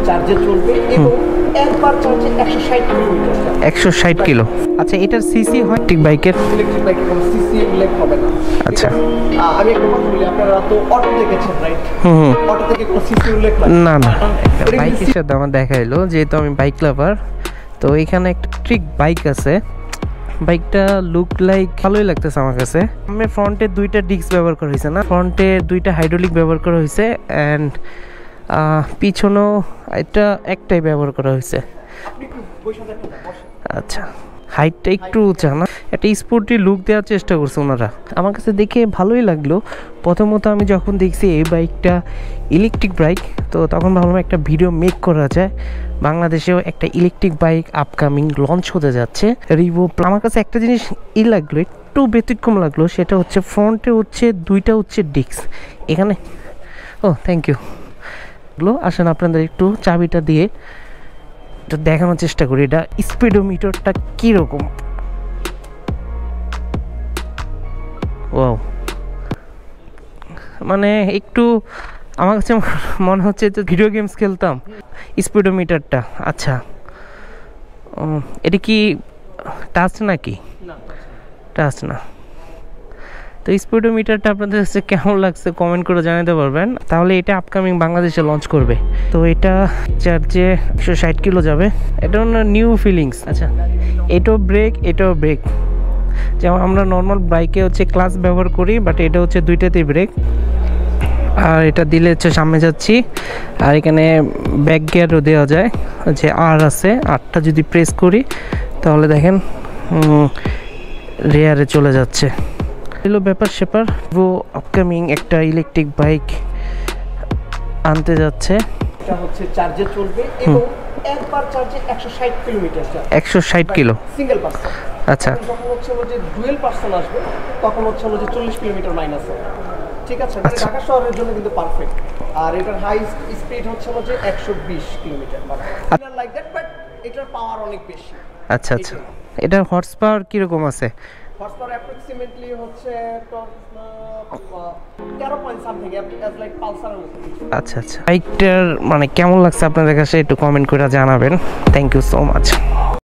চার্জে চলবে এবং একবার চার্জে 160 কিলোমিটার। 160 কিলো। আচ্ছা, এটার সিসি হয় ঠিক বাইকের? ইলেকট্রিক বাইকের কোনো সিসি উল্লেখ হবে না। আচ্ছা, আমি একটা কথা বলি, আপনারা তো অটো দেখেছেন, রাইট? অটো থেকে কোনো সিসি উল্লেখ না না, বাইকের সাথে আমার দেখা এলো, যেহেতু আমি বাইক লাভার, তো এখানে একটা ট্রিক বাইক আছে। বাইকটা লুক লাইক ভালোই লাগতেছে আমার কাছে। আমি ফ্রন্টে দুইটা ডিস্ক ব্যবহার করা হয়েছে, না ফ্রন্টে দুইটা হাইড্রোলিক ব্যবহার করা হয়েছে, অ্যান্ড পিছনেও এটা একটাই ব্যবহার করা হয়েছে। আচ্ছা, হাইটটা একটু উঁচা না, একটা স্পোর্টি লুক দেওয়ার চেষ্টা করছে ওনারা। আমার কাছে দেখে ভালোই লাগলো। প্রথমত আমি যখন দেখছি এই বাইকটা ইলেকট্রিক বাইক, তো তখন ভাবলাম একটা ভিডিও মেক করা যায়। বাংলাদেশেও একটা ইলেকট্রিক বাইক আপকামিং লঞ্চ হতে যাচ্ছে, রিভো। আমার কাছে একটা জিনিস লাগলো, একটু ব্যতিক্রম লাগলো, সেটা হচ্ছে ফ্রন্টে হচ্ছে দুইটা হচ্ছে ডিস্ক এখানে। ও থ্যাংক ইউ। আসেন আপনাদের একটু চাবিটা দিয়ে একটু দেখানোর চেষ্টা করি এটা স্পিডোমিটারটা কীরকম। ওয়াও, মানে একটু আমার কাছে মনে হচ্ছে যে ভিডিও গেমস খেলতাম। স্পিডোমিটারটা আচ্ছা, এটা কি টাচ নাকি? টাচ না। তো স্পিডোমিটারটা আপনাদের কাছে কেমন লাগছে কমেন্ট করে জানাতে পারবেন। তাহলে এটা আপকামিং বাংলাদেশে লঞ্চ করবে, তো এটা চার্জে 160 কিলো যাবে। এটা নিউ ফিলিংস। আচ্ছা, এটাও ব্রেক, যেমন আমরা নর্মাল বাইকে হচ্ছে ক্লাচ ব্যবহার করি, বাট এটা হচ্ছে দুইটাতেই ব্রেক। আর এটা দিলে হচ্ছে সামনে যাচ্ছি, আর এখানে ব্যাক গিয়ারও দেওয়া যায়, যে আর আছে, আরটা যদি প্রেস করি তাহলে দেখেন রেয়ারে চলে যাচ্ছে। এলো ব্যাপার স্যাপার। ও আপকামিং একটা ইলেকট্রিক বাইক আনতে যাচ্ছে, এটা হচ্ছে চার্জে চলবে এবং একবার চার্জে 160 কিলোমিটার। 160 kilo single person. আচ্ছা, যখন হচ্ছে যে ডুয়েল পারসন আসবে তখন হচ্ছে যে 40 কিলোমিটার মাইনাস হবে। ঠিক আছে, মানে ঢাকা শহরের জন্য কিন্তু পারফেক্ট। আর এটার হাই স্পিড হচ্ছে যে 120 কিলোমিটার লাইক দ্যাট, বাট এটার পাওয়ার অনেক বেশি। আচ্ছা আচ্ছা, এটার হর্স পাওয়ার কিরকম আছে? হর্স পাওয়ার অ্যাপ্রক্সিমেটলি হচ্ছে 13 পয়েন্ট সামথিং, অ্যাজ লাইক পালসারের মতো। আচ্ছা আচ্ছা, বাইকটার মানে কেমন লাগছে আপনাদের কাছে একটু কমেন্ট করে জানাবেন। Thank you so much.